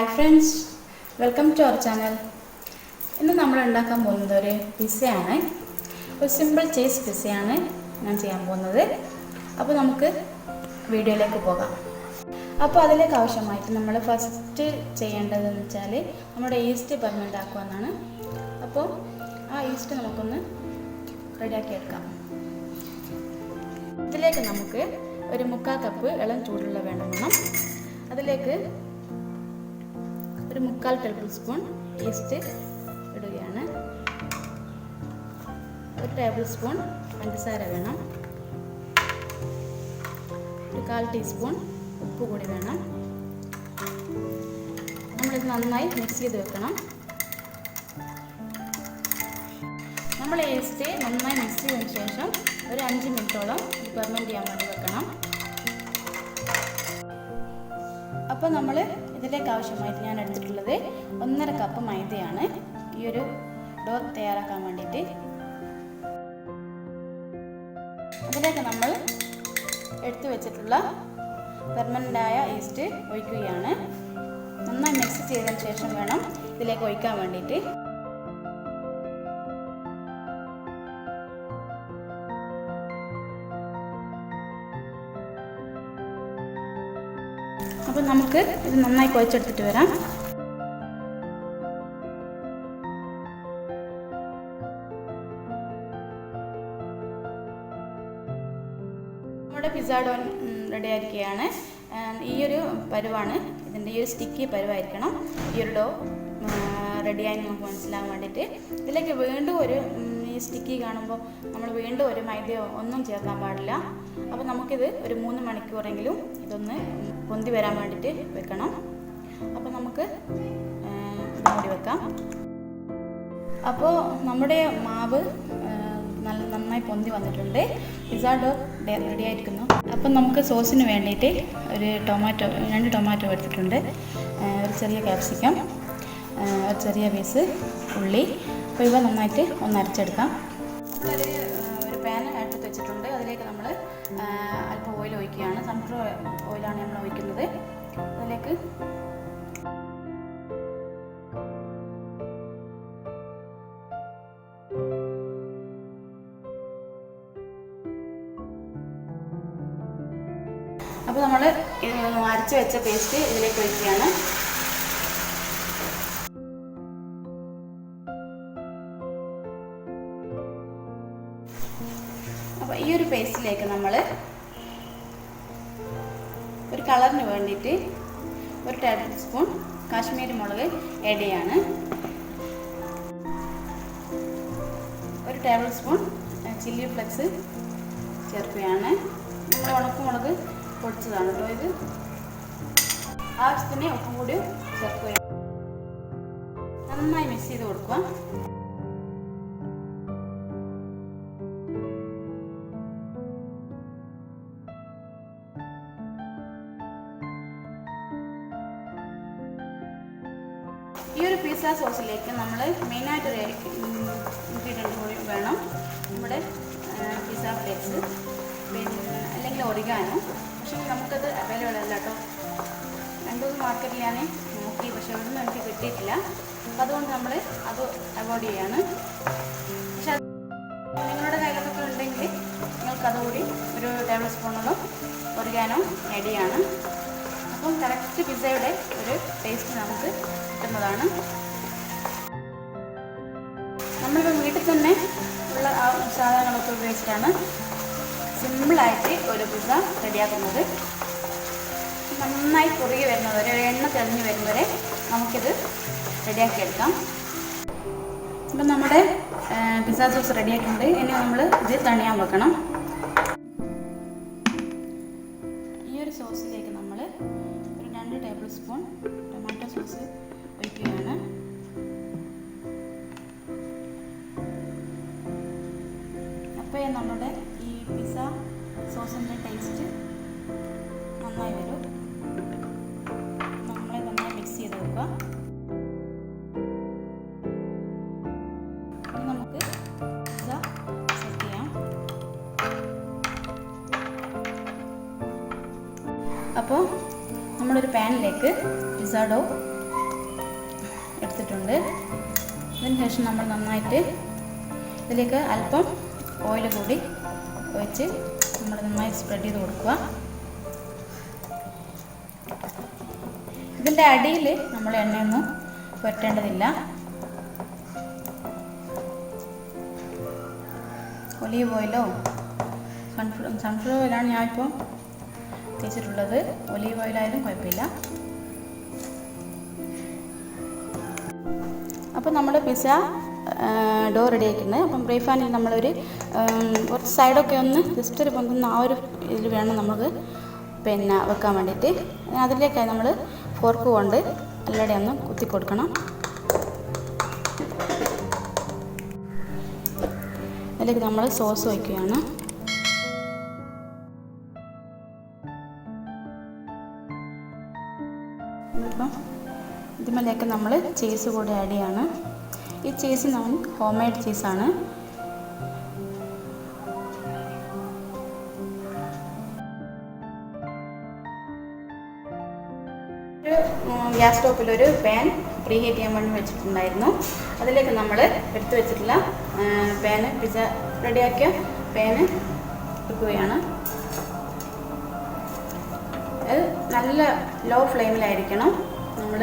Hi friends, welcome to our channel. ഇന്ന് നമ്മൾ ഉണ്ടാക്കാൻ പോകുന്നത് ഒരു പിസ്സയാണ്. ഒരു സിമ്പിൾ ചീസ് പിസ്സയാണ് ഞാൻ ചെയ്യാൻ പോകുന്നത്. അപ്പോൾ നമുക്ക് വീഡിയോയിലേക്ക് പോകാം. അപ്പോൾ അതിലേക്ക് ആവശ്യമായിട്ട് നമ്മൾ ഫസ്റ്റ് ചെയ്യേണ്ടതെന്ന് വെച്ചാൽ നമ്മുടെ ഈസ്റ്റ് പെർമനൻ്റ് ആക്കുമെന്നാണ്. അപ്പോൾ ആ ഈസ്റ്റ് നമുക്കൊന്ന് റെഡിയാക്കി എടുക്കാം. ഇതിലേക്ക് നമുക്ക് ഒരു 3/4 കപ്പ് ഇളം ചൂടുള്ള വെള്ളം വേണം. അതിലേക്ക് ഒരു 3/4 ടേബിൾ സ്പൂൺ ഈസ്റ്റ് ഇടുകയാണ്. 1 ടേബിൾ സ്പൂൺ പഞ്ചസാര വേണം. 1/4 ടീസ്പൂൺ ഉപ്പ് കൂടി വേണം. നമ്മളിത് നന്നായി മിക്സ് ചെയ്ത് വെക്കണം. നമ്മൾ ഈസ്റ്റ് നന്നായി മിക്സ് ചെയ്തതിന് ശേഷം ഒരു 5 മിനിറ്റോളം ഫെർമെൻറ്റ് ചെയ്യാൻ വേണ്ടി വെക്കണം. അപ്പോൾ നമ്മൾ ഇതിലേക്ക് ആവശ്യമായിട്ട് ഞാൻ എടുത്തിട്ടുള്ളത് 1.5 കപ്പ് മൈദയാണ് ഈ ഒരു ഡോ തയ്യാറാക്കാൻ വേണ്ടിയിട്ട്. അതിലേക്ക് നമ്മൾ എടുത്തു വെച്ചിട്ടുള്ള ഫെർമെൻറ്റായ ഈസ്റ്റ് ഒഴിക്കുകയാണ്. നന്നായി മിക്സ് ചെയ്തതിന് ശേഷം വേണം ഇതിലേക്ക് ഒഴിക്കാൻ വേണ്ടിയിട്ട്. അപ്പോൾ നമുക്ക് ഇത് നന്നായി കുഴച്ചെടുത്തിട്ട് വരാം. നമ്മുടെ പിസ്സ ഡോ റെഡി ആയിരിക്കുകയാണ്. ഈ ഒരു പരുവാണ് ഇതിൻ്റെ, ഈ ഒരു സ്റ്റിക്കി പരുവായിരിക്കണം ഈ ഒരു ഡോ റെഡിയായി നമുക്ക് മനസ്സിലാകാൻ വേണ്ടിയിട്ട്. ഇതിലേക്ക് വീണ്ടും ഒരു ഈ സ്റ്റിക്കി കാണുമ്പോൾ നമ്മൾ വീണ്ടും ഒരു മൈദയോ ഒന്നും ചേർക്കാൻ പാടില്ല. അപ്പോൾ നമുക്കിത് ഒരു 3 മണിക്കൂറെങ്കിലും ഇതൊന്ന് പൊന്തി വരാൻ വേണ്ടിയിട്ട് വെക്കണം. അപ്പോൾ നമുക്ക് മൂടി വെക്കാം. അപ്പോൾ നമ്മുടെ മാവ് നന്നായി പൊന്തി വന്നിട്ടുണ്ട്. പിസ്സ ഡോ റെഡി ആയിരിക്കുന്നു. അപ്പം നമുക്ക് സോസിന് വേണ്ടിയിട്ട് ഒരു 2 ടൊമാറ്റോ എടുത്തിട്ടുണ്ട്, ഒരു ചെറിയ ക്യാപ്സിക്കം, ഒരു ചെറിയ പീസ് ഉള്ളി. അപ്പോൾ ഇവ നന്നായിട്ട് ഒന്ന് അരച്ചെടുക്കാം. ഒരു പാൻ അടുപ്പത്ത് വെച്ചിട്ടുണ്ട്. അതിലേക്ക് നമ്മൾ അല്പം ഓയിൽ ഒഴിക്കുകയാണ്. സൺഫ്ലവർ ഓയിലാണ് നമ്മൾ ഒഴിക്കുന്നത്. അതിലേക്ക് അപ്പോൾ നമ്മൾ അരച്ച് വെച്ച പേസ്റ്റ് ഇതിലേക്ക് ഒഴിക്കുകയാണ്. അപ്പോൾ ഈ ഒരു പേസ്റ്റിലേക്ക് നമ്മൾ ഒരു കളറിന് വേണ്ടിയിട്ട് 1 ടേബിൾ സ്പൂൺ കാശ്മീരി മുളക് ആഡ് ചെയ്യാണ്. 1 ടേബിൾ സ്പൂൺ ചില്ലി ഫ്ലെക്സ് ചേർക്കുകയാണ്. നമ്മൾ ഉണക്കമുളക് പൊടിച്ചതാണ് കേട്ടോ ഇത്. ആവശ്യത്തിന് ഉപ്പും കൂടി ചേർക്കുകയാണ്. നന്നായി മിക്സ് ചെയ്ത് കൊടുക്കുക. ഈ ഒരു പിസ്സ സോസിലേക്ക് നമ്മൾ മെയിനായിട്ടൊരു ഇൻഗ്രീഡിയൻറ്റ് കൂടി വേണം. നമ്മുടെ പിസ്സ ഫ്ലേക്സ്, പിന്നെ അല്ലെങ്കിൽ ഒറിഗാനോ. പക്ഷേ നമുക്കത് അവൈലബിൾ അല്ല കേട്ടോ. 2 മാർക്കറ്റിൽ ഞാൻ നോക്കി, പക്ഷെ അവിടുന്ന് എനിക്ക് കിട്ടിയിട്ടില്ല. അപ്പോൾ അതുകൊണ്ട് നമ്മൾ അത് അവോയ്ഡ് ചെയ്യാണ്. പക്ഷെ നിങ്ങളുടെ കയ്യിലൊക്കെ ഉണ്ടെങ്കിൽ നിങ്ങൾക്ക് അതുകൂടി ഒരു ടേബിൾ സ്പൂണോളം ഒറിഗാനോ ആഡ് ചെയ്യാണ്. അപ്പം കറക്റ്റ് പിസ്സയുടെ ഒരു ടേസ്റ്റ് നമുക്ക് കിട്ടുന്നതാണ്. നമ്മളിപ്പോൾ വീട്ടിൽ തന്നെ ഉള്ള സാധനങ്ങളൊക്കെ ഉപയോഗിച്ചിട്ടാണ് സിമ്പിളായിട്ട് ഒരു പിസ്സ റെഡിയാക്കുന്നത്. നന്നായി കുറുകി വരുന്നവരെ, എണ്ണ തെളിഞ്ഞ് വരുന്നവരെ നമുക്കിത് റെഡിയാക്കിയെടുക്കാം. അപ്പം നമ്മുടെ പിസ്സ സോസ് റെഡിയാക്കിയിട്ടുണ്ട്. ഇനി നമ്മൾ ഇത് തണിയാൻ വെക്കണം. ഈ ഒരു സോസിലേക്ക് നമ്മൾ ഒരു 2 ടേബിൾ സ്പൂൺ ടൊമാറ്റോ സോസ് ഒഴിക്കുകയാണ്. അപ്പോൾ നമ്മുടെ ഈ പിസ്സ സോസിൻ്റെ ടേസ്റ്റ് നന്നായി വരും. നന്നായി മിക്സ് ചെയ്ത് വെക്കുക. ഇനി നമുക്ക് പിസ്സ സെറ്റ് ചെയ്യാം. അപ്പോൾ നമ്മളൊരു പാനിലേക്ക് പിസ്സ ഡോ ആയിട്ടുണ്ട്. ഇതിന് ശേഷം നമ്മൾ നന്നായിട്ട് ഇതിലേക്ക് അല്പം ഓയിൽ കൂടി ഒഴിച്ച് നമ്മൾ നന്നായി സ്പ്രെഡ് ചെയ്ത് കൊടുക്കുക. ഇതിൻ്റെ അടിയിൽ നമ്മൾ എണ്ണയൊന്നും പുരട്ടേണ്ടതില്ല. ഒലീവ് ഓയിലോ സൺഫ്ലവർ ഓയിലാണ് ഞാനിപ്പോൾ തേച്ചിട്ടുള്ളത്. ഒലീവ് ഓയിലായാലും കുഴപ്പമില്ല. അപ്പോൾ നമ്മുടെ പിസ്സ ഡോ റെഡി ആക്കിയിട്ടുണ്ട്. അപ്പം ബ്രൈ പാനിൽ നമ്മളൊരു കുറച്ച് സൈഡൊക്കെ ഒന്ന് ജസ്റ്റ് ഒരു പൊന്തുന്ന ആ ഒരു ഇതിൽ വേണം നമുക്ക് പിന്നെ വെക്കാൻ വേണ്ടിയിട്ട്. അതിലേക്കായി നമ്മൾ ഫോർക്ക് കൊണ്ട് എല്ലാവരുടെയും ഒന്ന് കുത്തി കൊടുക്കണം. അതിലേക്ക് നമ്മൾ സോസ് വയ്ക്കുകയാണ്. ഇപ്പം ഇതിലേക്ക് നമ്മൾ ചീസ് കൂടി ആഡ് ചെയ്യാണ്. ഈ ചീസ് ഞാൻ ഹോം മെയ്ഡ് ചീസാണ്. ഗ്യാസ് സ്റ്റോപ്പിലൊരു പാൻ പ്രീ ഹീറ്റ് ചെയ്യാൻ വേണ്ടി വെച്ചിട്ടുണ്ടായിരുന്നു. അതിലേക്ക് നമ്മൾ എടുത്തു വെച്ചിട്ടുള്ള പാന്, പിസ്സ റെഡിയാക്കിയ പാന് വെക്കുകയാണ്. അത് നല്ല ലോ ഫ്ലെയിമിലായിരിക്കണം നമ്മൾ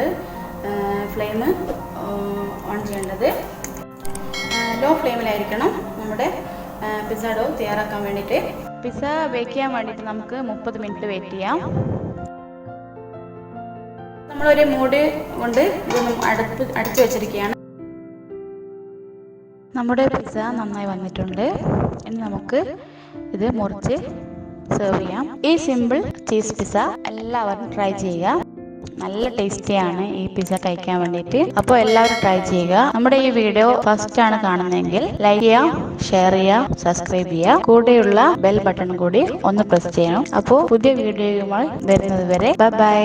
ഫ്ലെയിം ഓൺ ചെയ്യേണ്ടത്. ലോ ഫ്ലെയിമിലായിരിക്കണം നമ്മുടെ പിസ്സ ഡോ തയ്യാറാക്കാൻ വേണ്ടിയിട്ട്. പിസ്സ ബേക്ക് ചെയ്യാൻ വേണ്ടിയിട്ട് നമുക്ക് 30 മിനിറ്റ് വെയിറ്റ് ചെയ്യാം. നമ്മളൊരു മൂടി കൊണ്ട് ഇതൊന്നും അടച്ചു വെച്ചിരിക്കുകയാണ്. നമ്മുടെ പിസ്സ നന്നായി വന്നിട്ടുണ്ട്. ഇനി നമുക്ക് ഇത് മുറിച്ച് സെർവ് ചെയ്യാം. ഈ സിമ്പിൾ ചീസ് പിസ്സ എല്ലാവരും ട്രൈ ചെയ്യുക. നല്ല ടേസ്റ്റിയാണ് ഈ പിസ്സ കഴിക്കാൻ വേണ്ടിയിട്ട്. അപ്പോൾ എല്ലാവരും ട്രൈ ചെയ്യുക. നമ്മുടെ ഈ വീഡിയോ ഫസ്റ്റ് ആണ് കാണുന്നതെങ്കിൽ ലൈക്ക് ചെയ്യുക, ഷെയർ ചെയ്യുക, സബ്സ്ക്രൈബ് ചെയ്യുക. കൂടെയുള്ള ബെൽ ബട്ടൺ കൂടി ഒന്ന് പ്രസ് ചെയ്യണം. അപ്പോൾ പുതിയ വീഡിയോയുമായി വരുന്നത് വരെ ബൈ ബൈ.